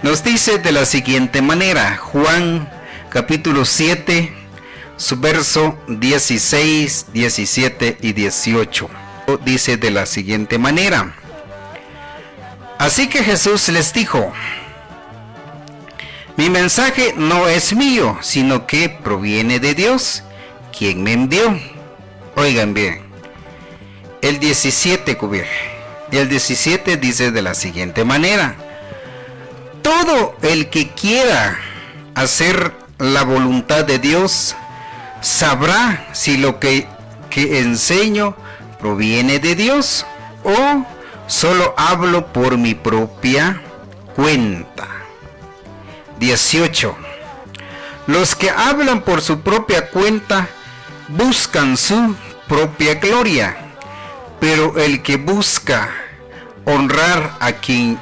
Nos dice de la siguiente manera, Juan capítulo 7, su verso 16, 17 y 18. Dice de la siguiente manera: así que Jesús les dijo: mi mensaje no es mío, sino que proviene de Dios, quien me envió. Oigan bien, el 17 y el 17 dice de la siguiente manera: todo el que quiera hacer la voluntad de Dios sabrá si lo que enseño proviene de Dios o solo hablo por mi propia cuenta. 18. Los que hablan por su propia cuenta buscan su propia gloria, pero el que busca honrar a quien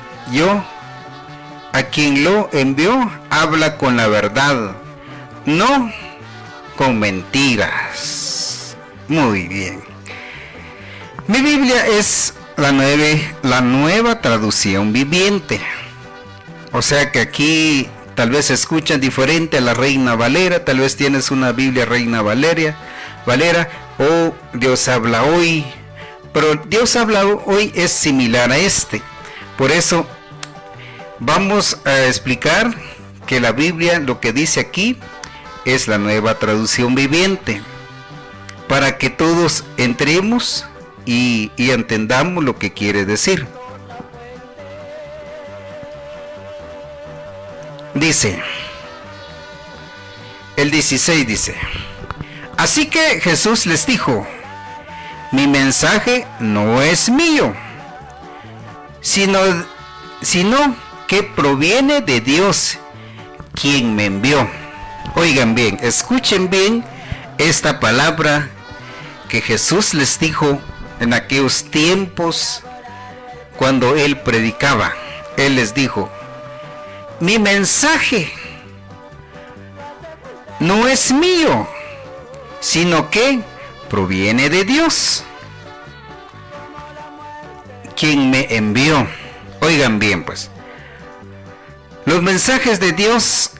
lo envió, habla con la verdad, no con mentiras. Muy bien. Mi Biblia es la nueva traducción viviente. O sea que aquí tal vez se escucha diferente a la Reina Valera, tal vez tienes una Biblia Reina Valera, o Dios habla hoy, pero Dios habla hoy es similar a este. Por eso vamos a explicar que la Biblia, lo que dice aquí, es la nueva traducción viviente, para que todos entremos y entendamos lo que quiere decir. Dice, el 16 dice: así que Jesús les dijo: mi mensaje no es mío, sino que proviene de Dios, quien me envió. Oigan bien, escuchen bien esta palabra que Jesús les dijo en aquellos tiempos cuando Él predicaba. Él les dijo: mi mensaje no es mío, sino que proviene de Dios, quien me envió. Oigan bien, pues, los mensajes de Dios,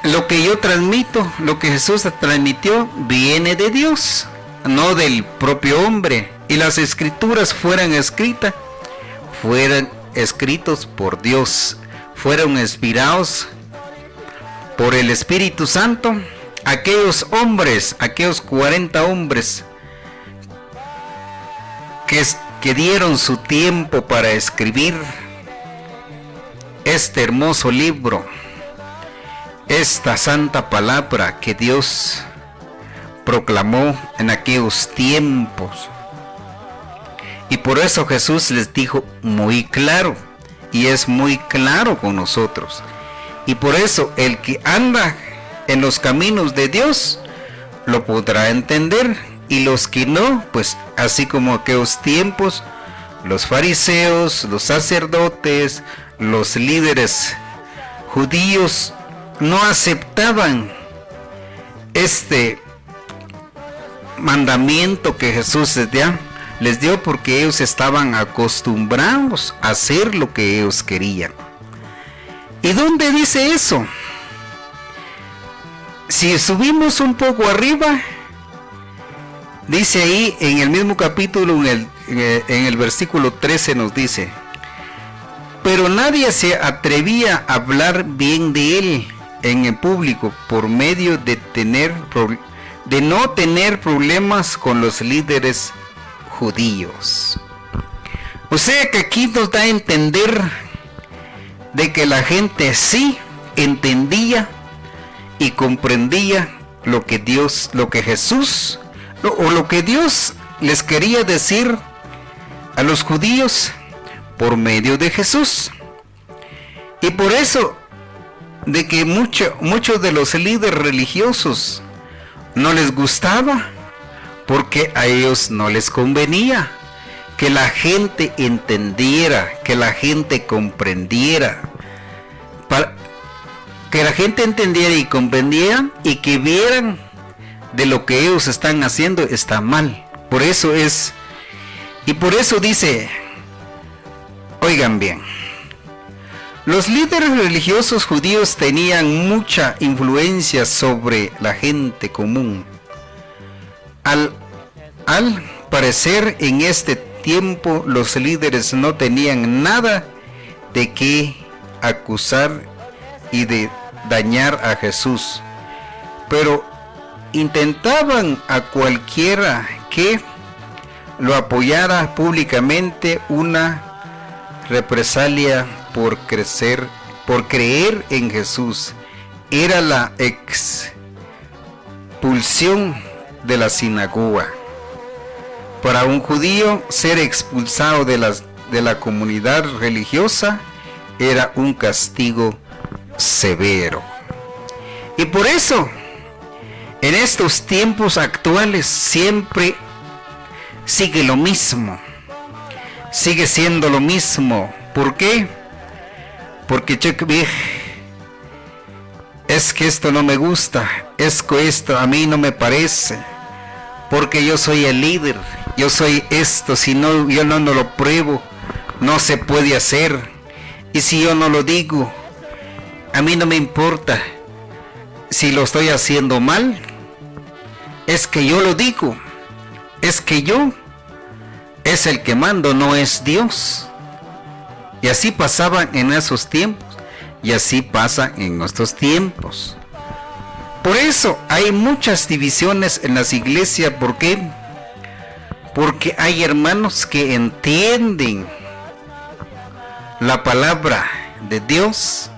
lo que yo transmito, lo que Jesús transmitió, viene de Dios, no del propio hombre. Y las escrituras fueron escritos por Dios, fueron inspirados por el Espíritu Santo. Aquellos 40 hombres que dieron su tiempo para escribir este hermoso libro, esta santa palabra que Dios proclamó en aquellos tiempos. Y por eso Jesús les dijo muy claro, y es muy claro con nosotros. Y por eso el que anda en los caminos de Dios lo podrá entender, y los que no, pues así como aquellos tiempos, los fariseos, los sacerdotes, los líderes judíos no aceptaban este mandamiento que Jesús les dio, porque ellos estaban acostumbrados a hacer lo que ellos querían. ¿Y dónde dice eso? Si subimos un poco arriba, dice ahí en el mismo capítulo, en el versículo 13 nos dice: pero nadie se atrevía a hablar bien de él en el público por medio de no tener problemas con los líderes judíos. O sea que aquí nos da a entender de que la gente sí entendía y comprendía lo que Dios les quería decir a los judíos por medio de Jesús. Y por eso de que muchos de los líderes religiosos no les gustaba, porque a ellos no les convenía que la gente entendiera, que la gente comprendiera, que la gente entendiera y comprendiera, y que vieran de lo que ellos están haciendo está mal. Por eso dice, oigan bien, Los líderes religiosos judíos tenían mucha influencia sobre la gente común. Al parecer, en este tiempo los líderes no tenían nada de qué acusar y de dañar a Jesús, pero intentaban a cualquiera que lo apoyara públicamente una represalia por creer en Jesús. Era la expulsión de la sinagoga. Para un judío, ser expulsado de la comunidad religiosa era un castigo severo. Y por eso, en estos tiempos actuales, siempre sigue lo mismo. Sigue siendo lo mismo. ¿Por qué? Porque es que esto no me gusta, es que esto a mí no me parece, porque yo soy el líder, yo soy esto, si no, yo no lo pruebo, no se puede hacer, y si yo no lo digo, a mí no me importa si lo estoy haciendo mal, es que yo lo digo, es que yo es el que mando, no es Dios. Y así pasaba en esos tiempos, y así pasa en nuestros tiempos. Por eso hay muchas divisiones en las iglesias. ¿Por qué? Porque hay hermanos que entienden la palabra de Dios,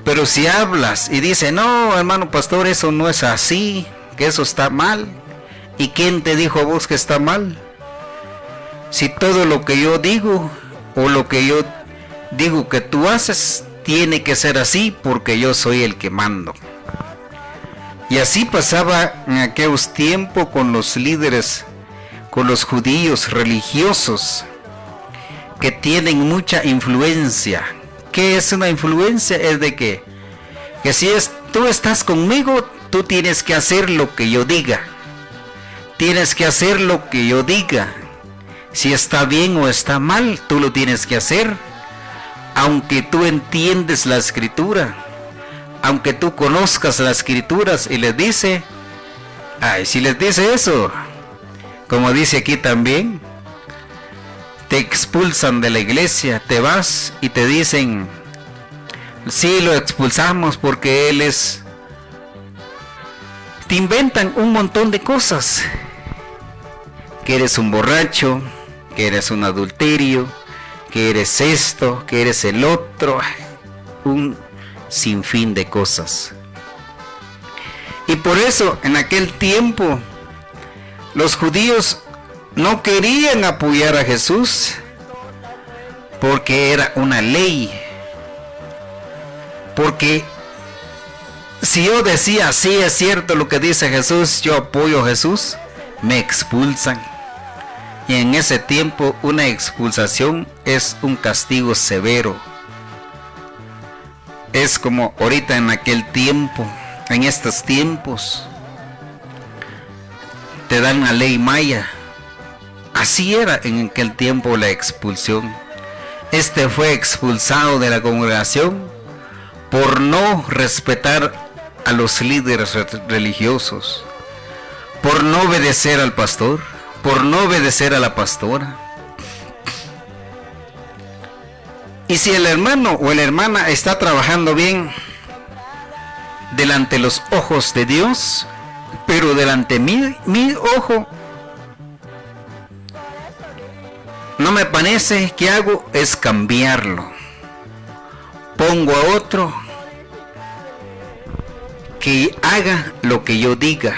pero si hablas y dices, no, hermano pastor, eso no es así, que eso está mal. ¿Y quién te dijo a vos que está mal? Si todo lo que yo digo o lo que yo digo que tú haces tiene que ser así porque yo soy el que mando. Y así pasaba en aquellos tiempos con los líderes, con los judíos religiosos que tienen mucha influencia. ¿Qué es una influencia? Es de que si tú estás conmigo, tú tienes que hacer lo que yo diga. Tienes que hacer lo que yo diga. Si está bien o está mal, tú lo tienes que hacer. Aunque tú entiendes la escritura, aunque tú conozcas las escrituras, y les dice, si les dice eso, como dice aquí también, te expulsan de la iglesia, te vas y te dicen, sí, lo expulsamos porque él es... Te inventan un montón de cosas, que eres un borracho, que eres un adulterio, que eres esto, que eres el otro, un sinfín de cosas. Y por eso en aquel tiempo los judíos no querían apoyar a Jesús porque era una ley. Porque si yo decía, sí es cierto lo que dice Jesús, yo apoyo a Jesús, me expulsan. Y en ese tiempo una expulsación es un castigo severo. Es como ahorita en aquel tiempo, en estos tiempos, te dan la ley maya. Así era en aquel tiempo la expulsión. Este fue expulsado de la congregación por no respetar a los líderes religiosos, por no obedecer al pastor, por no obedecer a la pastora. Y si el hermano o la hermana está trabajando bien delante de los ojos de Dios, pero delante mi ojo no me parece, ¿qué hago? Es cambiarlo. Pongo a otro que haga lo que yo diga,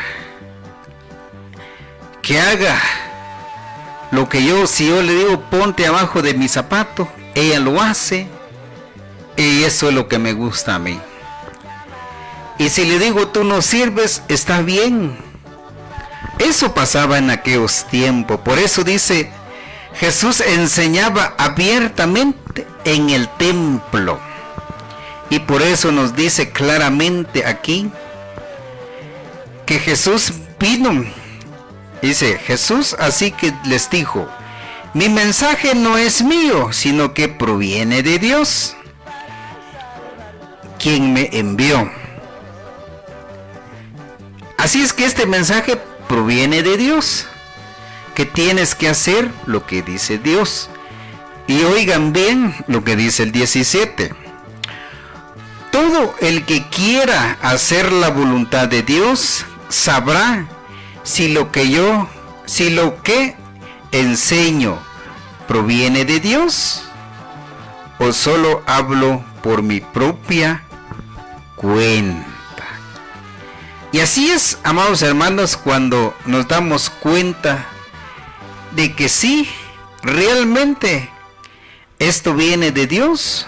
que haga lo que yo, si yo le digo ponte abajo de mi zapato, ella lo hace, y eso es lo que me gusta a mí. Y si le digo tú no sirves, está bien. Eso pasaba en aquellos tiempos. Por eso dice, Jesús enseñaba abiertamente en el templo. Y por eso nos dice claramente aquí que Jesús vino. Dice Jesús, así que les dijo, mi mensaje no es mío, sino que proviene de Dios. quien me envió. Así es que este mensaje proviene de Dios, que tienes que hacer lo que dice Dios. Y oigan bien lo que dice el 17. Todo el que quiera hacer la voluntad de Dios sabrá si lo que enseño proviene de Dios o solo hablo por mi propia cuenta. Y así es, amados hermanos, cuando nos damos cuenta de que sí, realmente esto viene de Dios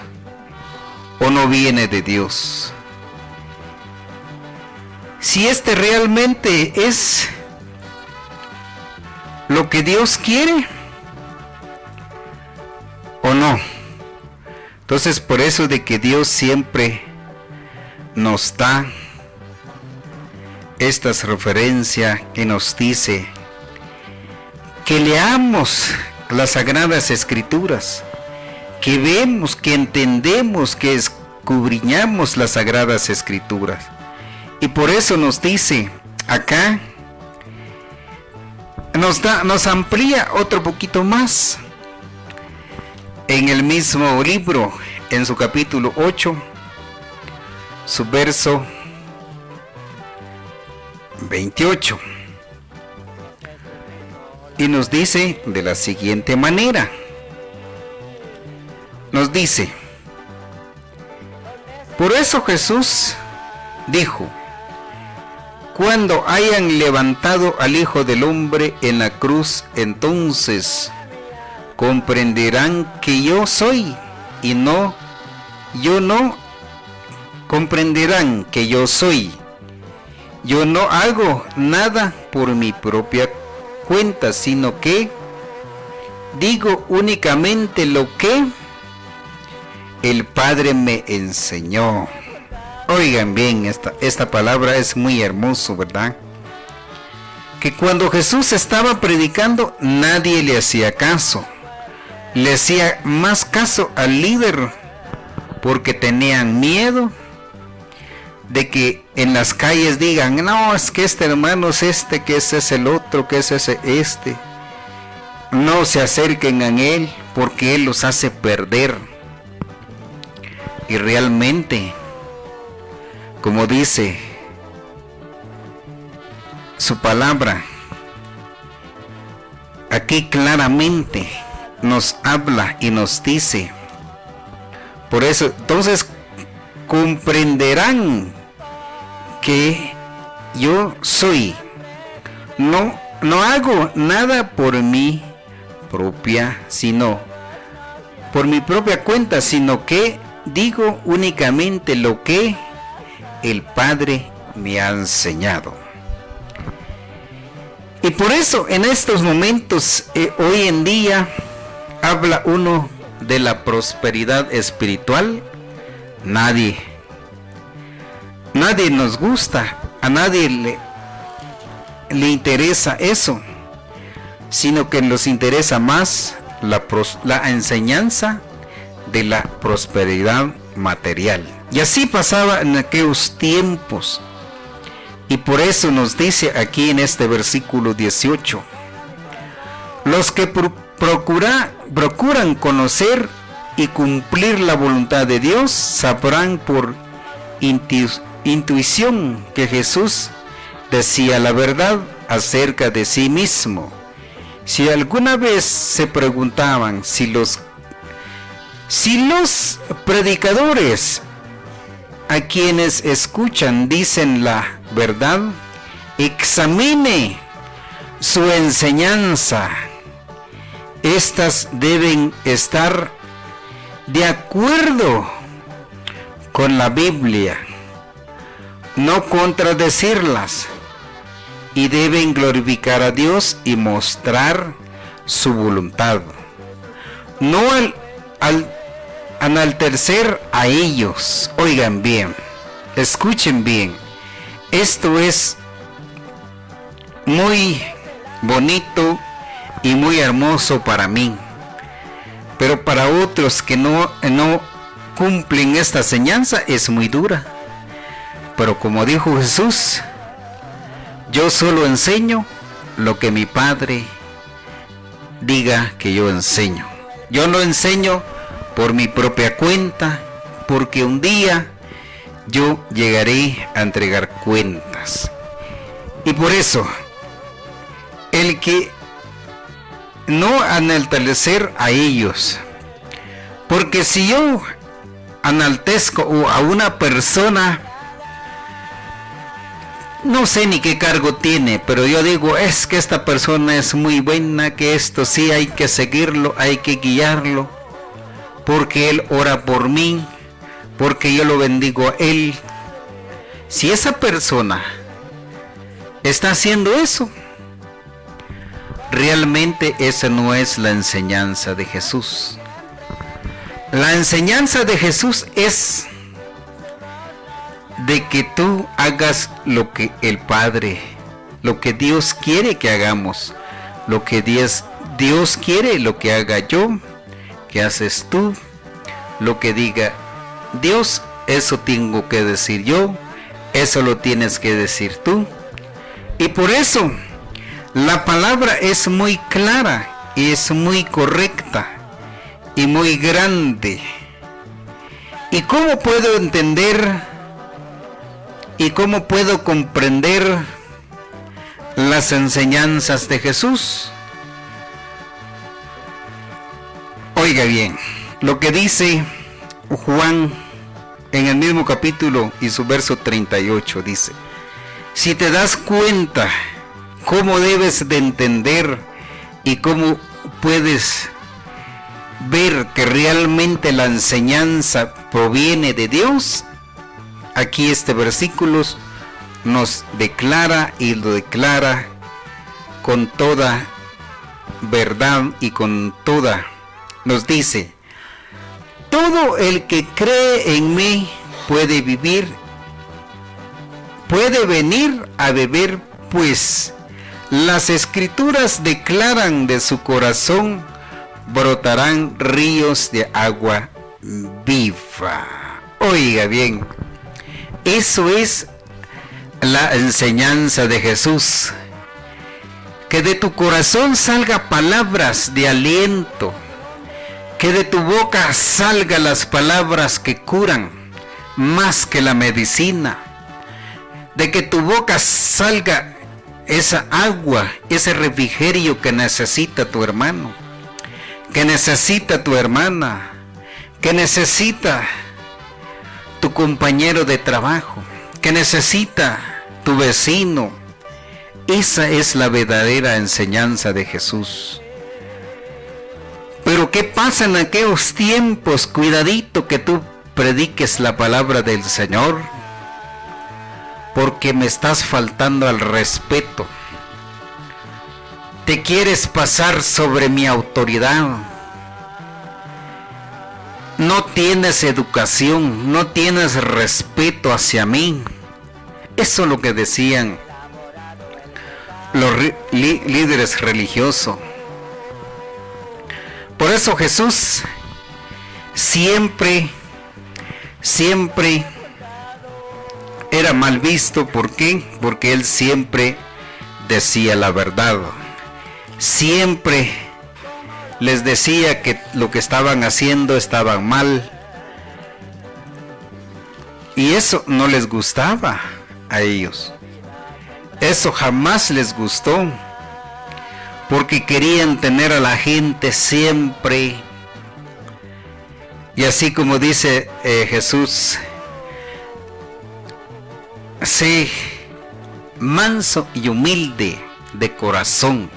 o no viene de Dios. Si este realmente es lo que Dios quiere o no. Entonces, por eso de que Dios siempre nos da estas referencias que nos dice que leamos las Sagradas Escrituras, que vemos, que entendemos, que escudriñamos las Sagradas Escrituras. Y por eso nos dice acá, nos amplía otro poquito más en el mismo libro, en su capítulo 8, su verso 28, y nos dice de la siguiente manera. Nos dice: por eso Jesús dijo: cuando hayan levantado al Hijo del Hombre en la cruz, entonces comprenderán que yo soy, y yo no comprenderán que yo soy. Yo no hago nada por mi propia cuenta, sino que digo únicamente lo que el Padre me enseñó. Oigan bien, esta palabra es muy hermoso, ¿verdad? Que cuando Jesús estaba predicando, nadie le hacía caso. Le hacía más caso al líder, porque tenían miedo de que en las calles digan: no, es que este hermano es este, que ese es el otro, que ese es este. No se acerquen a él, porque él los hace perder. Y realmente, como dice su palabra, aquí claramente nos habla y nos dice, por eso, entonces comprenderán que yo soy. No hago nada por mi propia, sino por mi propia cuenta, sino que digo únicamente lo que el Padre me ha enseñado. Y por eso en estos momentos, hoy en día, habla uno de la prosperidad espiritual. Nadie nos gusta, a nadie le interesa eso, sino que nos interesa más la enseñanza de la prosperidad material. Y así pasaba en aquellos tiempos. Y por eso nos dice aquí en este versículo 18: los que procuran conocer y cumplir la voluntad de Dios sabrán por intuición que Jesús decía la verdad acerca de sí mismo. Si alguna vez se preguntaban si los predicadores a quienes escuchan dicen la verdad, examine su enseñanza. Estas deben estar de acuerdo con la Biblia, no contradecirlas, y deben glorificar a Dios y mostrar su voluntad, no al enaltecer a ellos. Oigan bien, escuchen bien, esto es muy bonito y muy hermoso para mí, pero para otros que no cumplen esta enseñanza es muy dura. Pero como dijo Jesús, yo solo enseño lo que mi Padre diga que yo enseño. Yo no enseño por mi propia cuenta, porque un día yo llegaré a entregar cuentas. Y por eso, el que no enaltecer a ellos, porque si yo enaltezco a una persona, no sé ni qué cargo tiene, pero yo digo, es que esta persona es muy buena, que esto sí hay que seguirlo, hay que guiarlo, porque él ora por mí, porque yo lo bendigo a él. Si esa persona está haciendo eso, realmente esa no es la enseñanza de Jesús. La enseñanza de Jesús es de que tú hagas lo que el Padre, lo que Dios quiere que hagamos, lo que Dios quiere lo que haga yo, que haces tú, lo que diga Dios, eso tengo que decir yo, eso lo tienes que decir tú. Y por eso la palabra es muy clara y es muy correcta y muy grande. ¿Y cómo puedo entender y cómo puedo comprender las enseñanzas de Jesús? Oiga bien, lo que dice Juan en el mismo capítulo y su verso 38 dice: si te das cuenta cómo debes de entender y cómo puedes ver que realmente la enseñanza proviene de Dios, aquí este versículo nos declara y lo declara con toda verdad y con toda, nos dice: todo el que cree en mí puede venir a beber, pues las escrituras declaran de su corazón brotarán ríos de agua viva. Oiga bien, eso es la enseñanza de Jesús, que de tu corazón salga palabras de aliento, que de tu boca salgan las palabras que curan más que la medicina, de que tu boca salga esa agua, ese refrigerio que necesita tu hermano, que necesita tu hermana, que necesita tu compañero de trabajo, que necesita tu vecino. Esa es la verdadera enseñanza de Jesús. Pero ¿qué pasa en aquellos tiempos? Cuidadito que tú prediques la palabra del Señor, porque me estás faltando al respeto. Te quieres pasar sobre mi autoridad. No tienes educación, no tienes respeto hacia mí. Eso es lo que decían los líderes religiosos. Por eso Jesús siempre era mal visto. ¿Por qué? Porque él siempre decía la verdad. Siempre les decía que lo que estaban haciendo estaba mal. Y eso no les gustaba a ellos. Eso jamás les gustó. Porque querían tener a la gente siempre. Y así como dice Jesús, sé manso y humilde de corazón.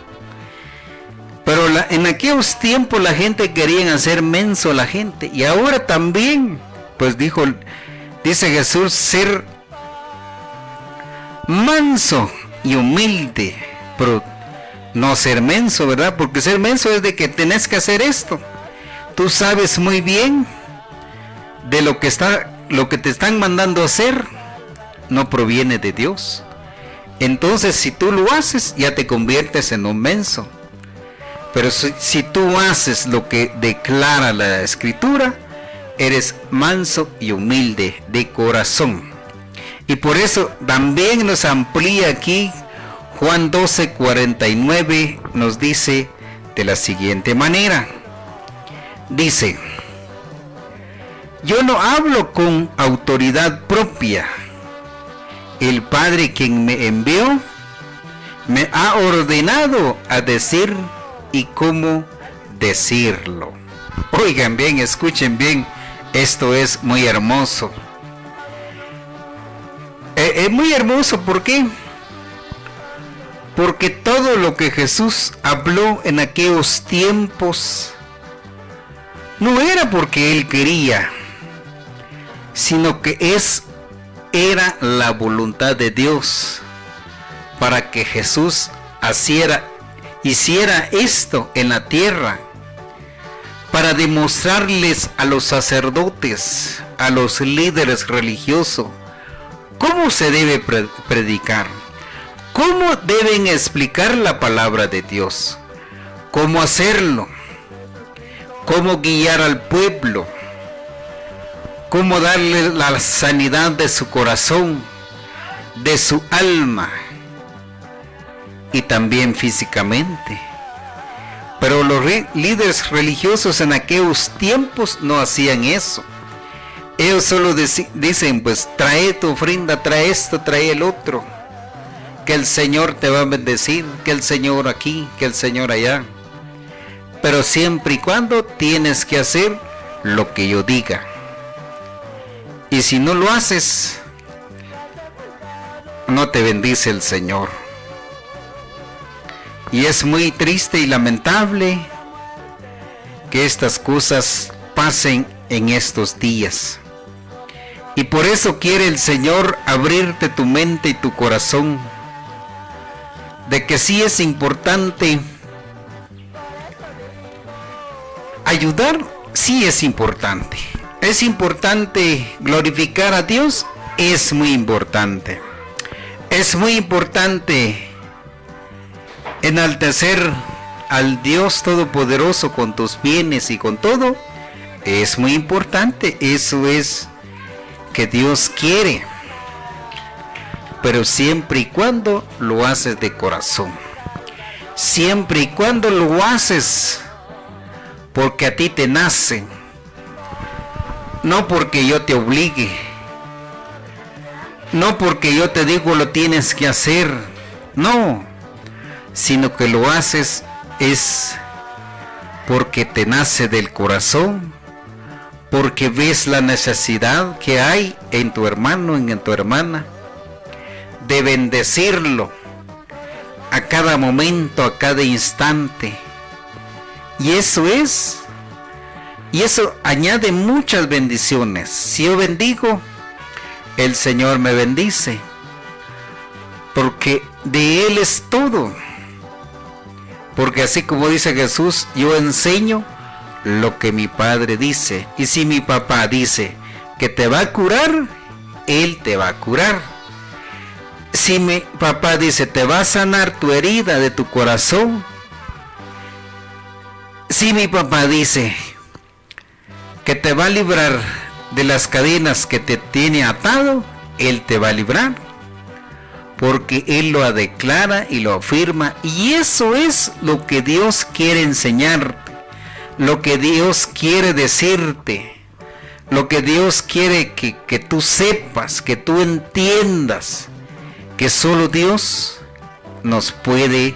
Pero en aquellos tiempos la gente quería hacer menso a la gente. Y ahora también, pues dice Jesús, ser manso y humilde, pero no ser menso, ¿verdad? Porque ser menso es de que tenés que hacer esto. Tú sabes muy bien de lo que te están mandando a hacer no proviene de Dios. Entonces, si tú lo haces, ya te conviertes en un menso. Pero si tú haces lo que declara la Escritura, eres manso y humilde de corazón. Y por eso también nos amplía aquí Juan 12:49, nos dice de la siguiente manera. Dice: yo no hablo con autoridad propia. El Padre quien me envió me ha ordenado a decir y cómo decirlo. Oigan bien, escuchen bien, esto es muy hermoso. Es muy hermoso, ¿por qué? Porque todo lo que Jesús habló en aquellos tiempos no era porque Él quería, sino que era la voluntad de Dios para que Jesús hiciera esto en la tierra, para demostrarles a los sacerdotes, a los líderes religiosos, cómo se debe predicar, cómo deben explicar la palabra de Dios, cómo hacerlo, cómo guiar al pueblo, cómo darle la sanidad de su corazón, de su alma y también físicamente. Pero los líderes religiosos en aquellos tiempos no hacían eso. Ellos solo dicen, pues trae tu ofrenda, trae esto, trae el otro, que el Señor te va a bendecir, que el Señor aquí, que el Señor allá. Pero siempre y cuando tienes que hacer lo que yo diga. Y si no lo haces, no te bendice el Señor. Y es muy triste y lamentable que estas cosas pasen en estos días. Y por eso quiere el Señor abrirte tu mente y tu corazón, de que sí es importante ayudar, sí es importante. Es importante glorificar a Dios, es muy importante. Es muy importante enaltecer al Dios Todopoderoso con tus bienes y con todo. Es muy importante, eso es que Dios quiere, pero siempre y cuando lo haces de corazón, siempre y cuando lo haces porque a ti te nace, no porque yo te obligue, no porque yo te digo lo tienes que hacer, no, sino que lo haces es porque te nace del corazón, porque ves la necesidad que hay en tu hermano, en tu hermana, de bendecirlo a cada momento, a cada instante. Y eso añade muchas bendiciones. Si yo bendigo, el Señor me bendice, porque de Él es todo. Porque así como dice Jesús, yo enseño lo que mi Padre dice. Y si mi papá dice que te va a curar, Él te va a curar. Si mi papá dice te va a sanar tu herida de tu corazón, si mi papá dice que te va a librar de las cadenas que te tiene atado, Él te va a librar, porque Él lo declara y lo afirma. Y eso es lo que Dios quiere enseñarte, lo que Dios quiere decirte, lo que Dios quiere que tú sepas, que tú entiendas, que solo Dios nos puede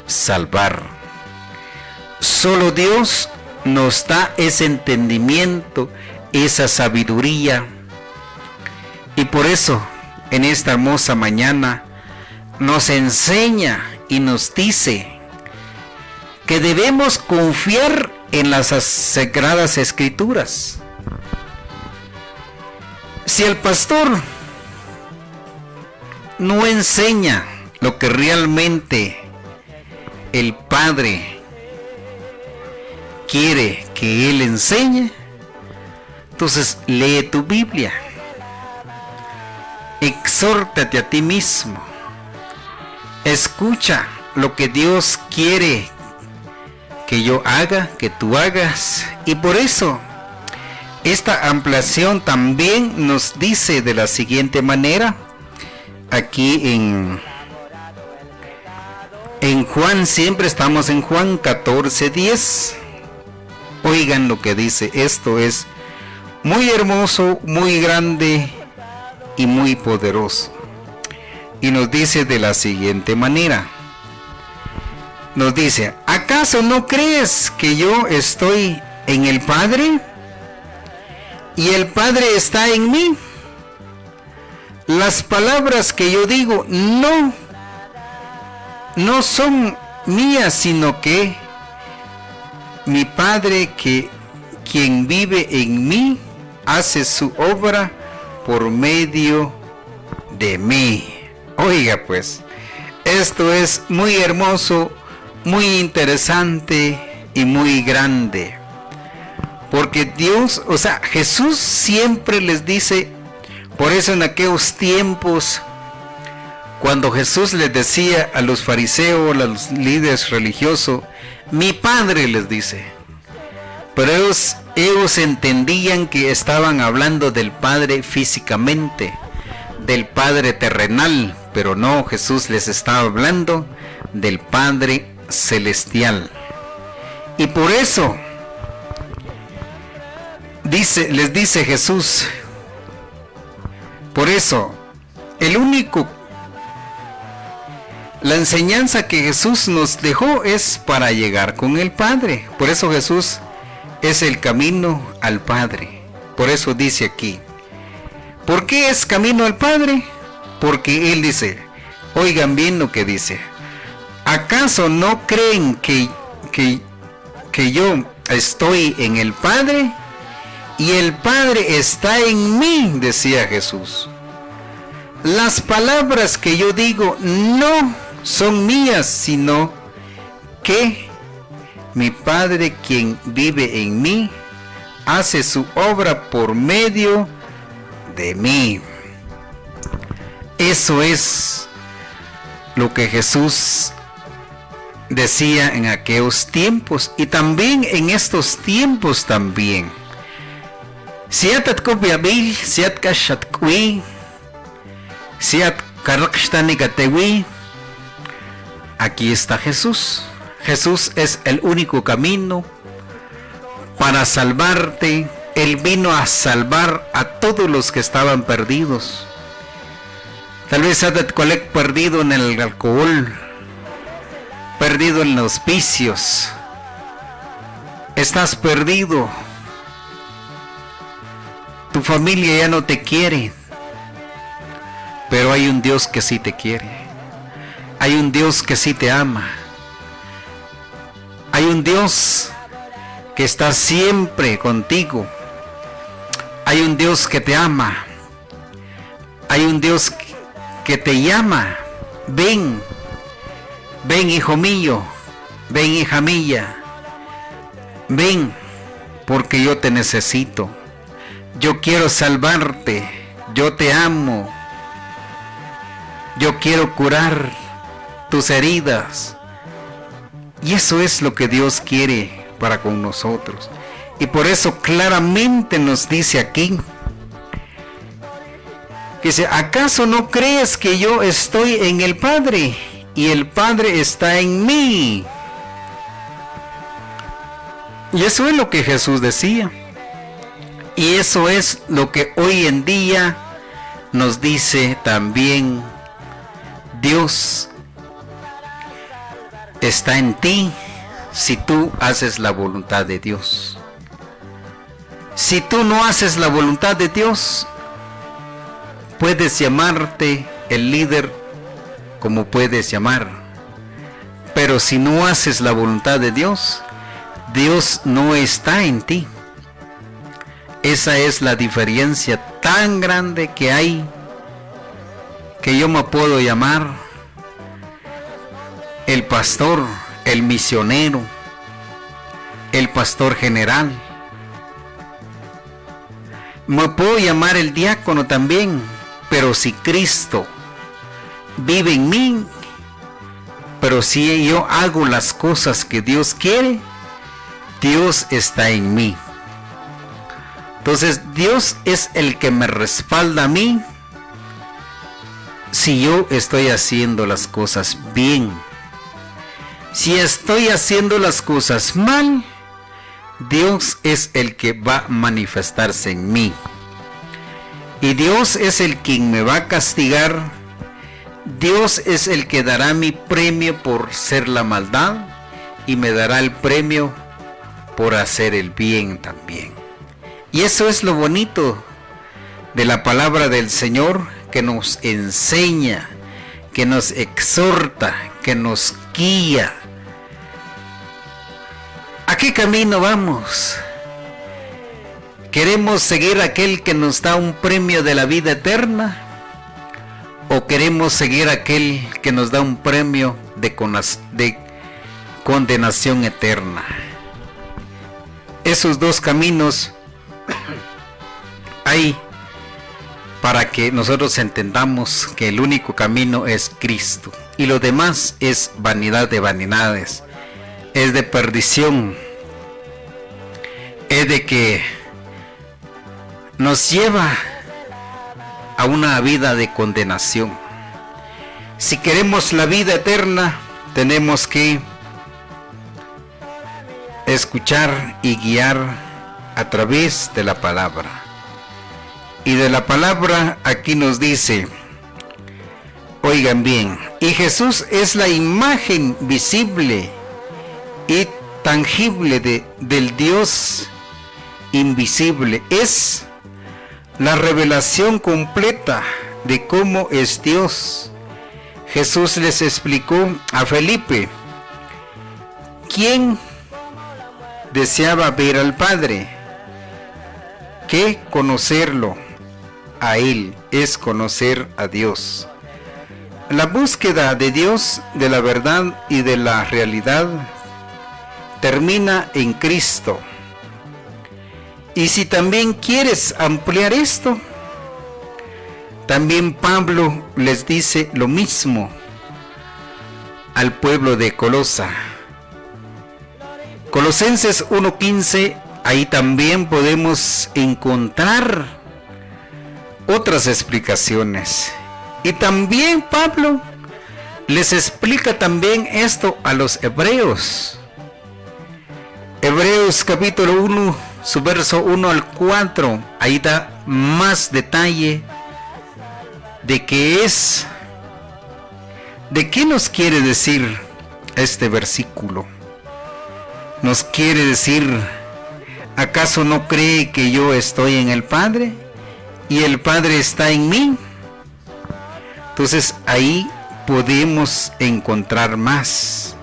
salvar. Solo Dios nos da ese entendimiento, esa sabiduría. Y por eso, en esta hermosa mañana, nos enseña y nos dice que debemos confiar en las sagradas escrituras. Si el pastor no enseña lo que realmente el Padre quiere que Él enseñe, entonces lee tu Biblia, exhórtate a ti mismo, escucha lo que Dios quiere que yo haga, que tú hagas. Y por eso esta ampliación también nos dice de la siguiente manera, aquí en Juan, siempre estamos en Juan 14:10. Oigan lo que dice, esto es muy hermoso, muy grande y muy poderoso. Y nos dice de la siguiente manera, nos dice: ¿acaso no crees que yo estoy en el Padre y el Padre está en mí? Las palabras que yo digo no son mías, sino que mi Padre, quien vive en mí, hace su obra por medio de mí. Oiga pues, esto es muy hermoso, muy interesante y muy grande. Porque Dios, o sea, Jesús siempre les dice, por eso en aquellos tiempos, cuando Jesús les decía a los fariseos, a los líderes religiosos, mi Padre les dice, pero ellos entendían que estaban hablando del Padre físicamente, del Padre terrenal, pero no, Jesús les estaba hablando del Padre celestial. Y por eso les dice Jesús, por eso la enseñanza que Jesús nos dejó es para llegar con el Padre. Por eso Jesús es el camino al Padre. Por eso dice aquí, ¿por qué es camino al Padre? Porque Él dice, oigan bien lo que dice, ¿acaso no creen que yo estoy en el Padre y el Padre está en mí? Decía Jesús. Las palabras que yo digo no son mías, sino que mi Padre, quien vive en mí, hace su obra por medio de mí. Eso es lo que Jesús decía en aquellos tiempos y también en estos tiempos también. Siatat kopiabil, siat kashatkui, siat karakshtanikatewi. Aquí está Jesús. Jesús es el único camino para salvarte. Él vino a salvar a todos los que estaban perdidos. Tal vez hayas perdido en el alcohol, perdido en los vicios. Estás perdido. Tu familia ya no te quiere. Pero hay un Dios que sí te quiere. Hay un Dios que sí te ama. Hay un Dios que está siempre contigo. Hay un Dios que te ama. Hay un Dios que te llama. Ven, ven hijo mío, ven hija mía. Ven, porque yo te necesito. Yo quiero salvarte. Yo te amo. Yo quiero curar tus heridas. Y eso es lo que Dios quiere para con nosotros. Y por eso claramente nos dice aquí, que dice, ¿acaso no crees que yo estoy en el Padre y el Padre está en mí? Y eso es lo que Jesús decía. Y eso es lo que hoy en día nos dice también Dios. Está en ti si tú haces la voluntad de Dios. Si tú no haces la voluntad de Dios, puedes llamarte el líder como puedes llamar, pero si no haces la voluntad de Dios, Dios no está en ti. Esa es la diferencia tan grande que hay, que yo me puedo llamar el pastor, el misionero, el pastor general. Me puedo llamar el diácono también, pero si Cristo vive en mí, pero si yo hago las cosas que Dios quiere, Dios está en mí. Entonces Dios es el que me respalda a mí si yo estoy haciendo las cosas bien. Si estoy haciendo las cosas mal, Dios es el que va a manifestarse en mí. Y Dios es el quien me va a castigar. Dios es el que dará mi premio por ser la maldad y me dará el premio por hacer el bien también. Y eso es lo bonito de la palabra del Señor, que nos enseña, que nos exhorta, que nos guía. ¿A qué camino vamos? ¿Queremos seguir aquel que nos da un premio de la vida eterna? ¿O queremos seguir aquel que nos da un premio de condenación eterna? Esos dos caminos hay para que nosotros entendamos que el único camino es Cristo y lo demás es vanidad de vanidades, es de perdición, es de que nos lleva a una vida de condenación. Si queremos la vida eterna, tenemos que escuchar y guiar a través de la palabra. Y de la palabra aquí nos dice, oigan bien, y Jesús es la imagen visible y tangible del Dios invisible. Es la revelación completa de cómo es Dios. Jesús les explicó a Felipe, ¿quién deseaba ver al Padre? Que conocerlo a Él es conocer a Dios. La búsqueda de Dios, de la verdad y de la realidad termina en Cristo. Y si también quieres ampliar esto, también Pablo les dice lo mismo al pueblo de Colosa. Colosenses 1:15, ahí también podemos encontrar otras explicaciones. Y también Pablo les explica también esto a los hebreos. Hebreos capítulo 1, su verso 1 al 4, ahí da más detalle de qué es, de qué nos quiere decir este versículo. Nos quiere decir, ¿acaso no cree que yo estoy en el Padre y el Padre está en mí? Entonces ahí podemos encontrar más.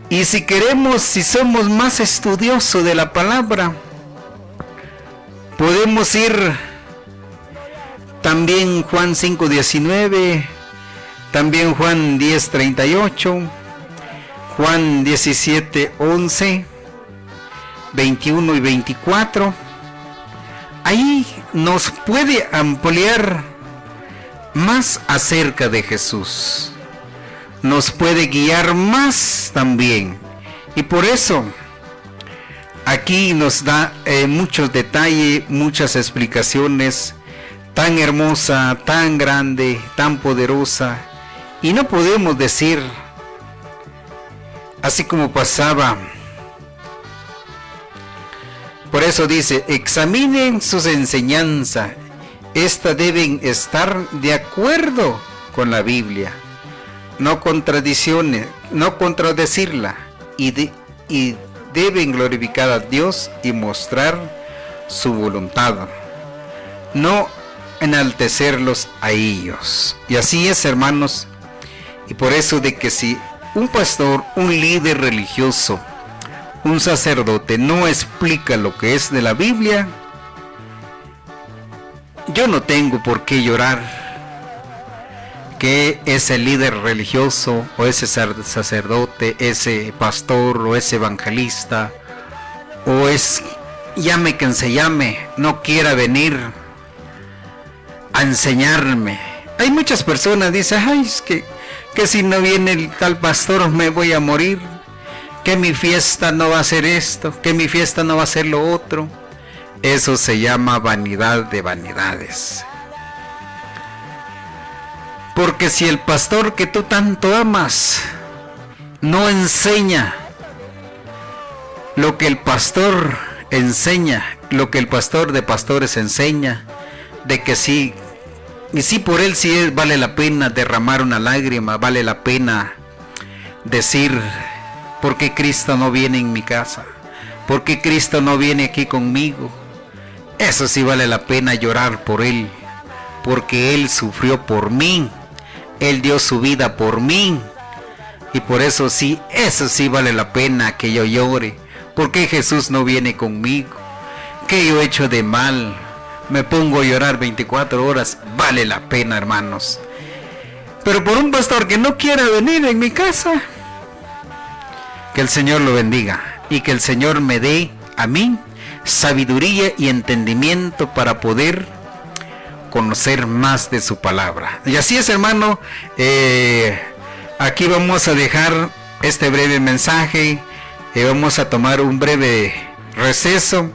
Y si queremos, si somos más estudiosos de la palabra, podemos ir también Juan 5:19, también Juan 10:38, Juan 17:11, 21 y 24. Ahí nos puede ampliar más acerca de Jesús. Nos puede guiar más también. Y por eso aquí nos da muchos detalles, muchas explicaciones, tan hermosa, tan grande, tan poderosa. Y no podemos decir, así como pasaba. Por eso dice, examinen sus enseñanzas. Estas deben estar de acuerdo con la Biblia. No contradicciones, no contradecirla, y deben glorificar a Dios y mostrar su voluntad, no enaltecerlos a ellos. Y así es, hermanos, y por eso de que si un pastor, un líder religioso, un sacerdote no explica lo que es de la Biblia, yo no tengo por qué llorar que ese líder religioso o ese sacerdote, ese pastor o ese evangelista o llame quien se llame, no quiera venir a enseñarme. Hay muchas personas que dicen, ay, es que si no viene el tal pastor me voy a morir, que mi fiesta no va a ser esto, que mi fiesta no va a ser lo otro. eso se llama vanidad de vanidades. Porque si el pastor que tú tanto amas no enseña lo que el pastor enseña, lo que el pastor de pastores enseña, de que sí, y sí, por él sí vale la pena derramar una lágrima, vale la pena decir, ¿por qué Cristo no viene en mi casa? ¿Por qué Cristo no viene aquí conmigo? Eso sí vale la pena llorar por él, porque él sufrió por mí, él dio su vida por mí, y por eso sí, vale la pena que yo llore. ¿Por qué Jesús no viene conmigo? ¿Qué yo he hecho de mal? Me pongo a llorar 24 horas, vale la pena, hermanos. Pero por un pastor que no quiera venir en mi casa, que el Señor lo bendiga y que el Señor me dé a mí sabiduría y entendimiento para poder conocer más de su palabra. Y así es, hermano, aquí vamos a dejar este breve mensaje, vamos a tomar un breve receso